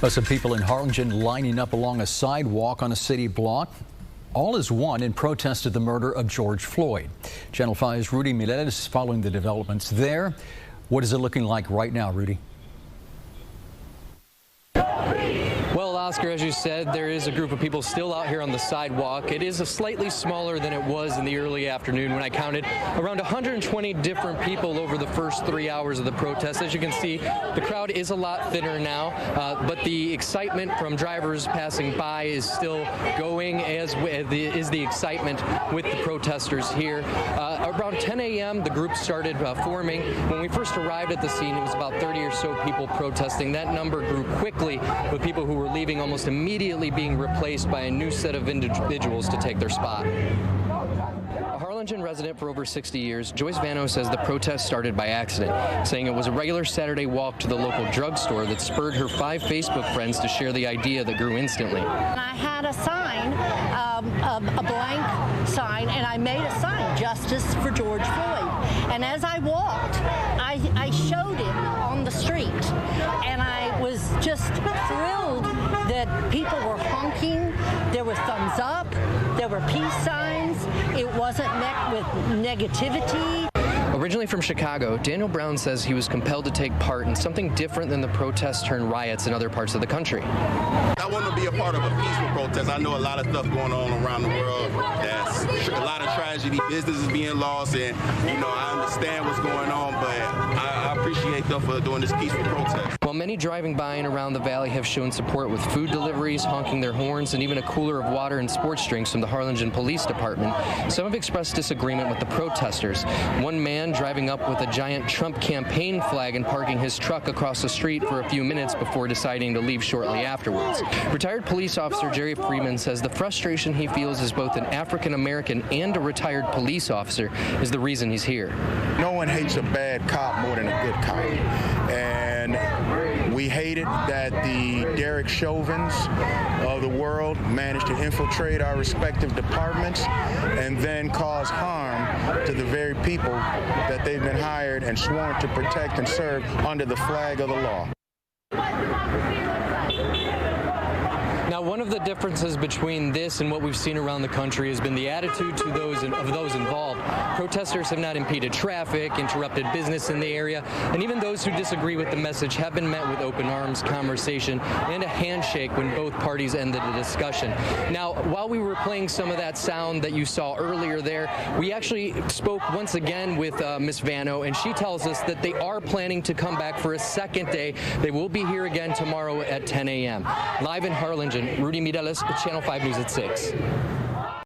Some people in Harlingen lining up along a sidewalk on a city block. All is one in protest of the murder of George Floyd. Channel 5's Rudy Milet is following the developments there. What is it looking like right now, Rudy? Well, Oscar, as you said, there is a group of people still out here on the sidewalk. It is slightly smaller than it was in the early afternoon when I counted around 120 different people over the first 3 hours of the protest. As you can see, the crowd is a lot thinner now, but the excitement from drivers passing by is still going, as is the excitement with the protesters here. Around 10 a.m., the group started forming. When we first arrived at the scene, it was about 30 or so people protesting. That number grew quickly, with people who were leaving almost immediately being replaced by a new set of individuals to take their spot. A Harlingen resident for over 60 years, Joyce Vano says the protest started by accident, saying it was a regular Saturday walk to the local drugstore that spurred her 5 Facebook friends to share the idea that grew instantly. I had a sign, a blank sign, and I made a sign, Justice for George Floyd. And as I walked, I showed it on the street, and I was just thrilled that people were honking. There were thumbs up, there were peace signs. It wasn't met with negativity. Originally from Chicago, Daniel Brown says he was compelled to take part in something different than the protests turned riots in other parts of the country. I want to be a part of a peaceful protest. I know a lot of stuff going on around the world. That's a lot of tragedy, businesses being lost, and I understand what's going on, but I appreciate them for doing this peaceful protest. While many driving by and around the valley have shown support with food deliveries, honking their horns, and even a cooler of water and sports drinks from the Harlingen Police Department, some have expressed disagreement with the protesters. One man driving up with a giant Trump campaign flag and parking his truck across the street for a few minutes before deciding to leave shortly afterwards. Retired police officer Jerry Freeman says the frustration he feels as both an African-American and a retired police officer is the reason he's here. No one hates a bad cop more than a good cop. And we hated that the Derek Chauvins of the world managed to infiltrate our respective departments and then cause harm to the very people that they've been hired and sworn to protect and serve under the flag of the law. Now, one of the differences between this and what we've seen around the country has been the attitude of those involved. Protesters have not impeded traffic, interrupted business in the area, and even those who disagree with the message have been met with open arms, conversation, and a handshake when both parties ended the discussion. Now, while we were playing some of that sound that you saw earlier there, we actually spoke once again with Ms. Vano, and she tells us that they are planning to come back for a second day. They will be here again tomorrow at 10 a.m. Live in Harlingen, Rudy Milet, Channel 5 News at 6.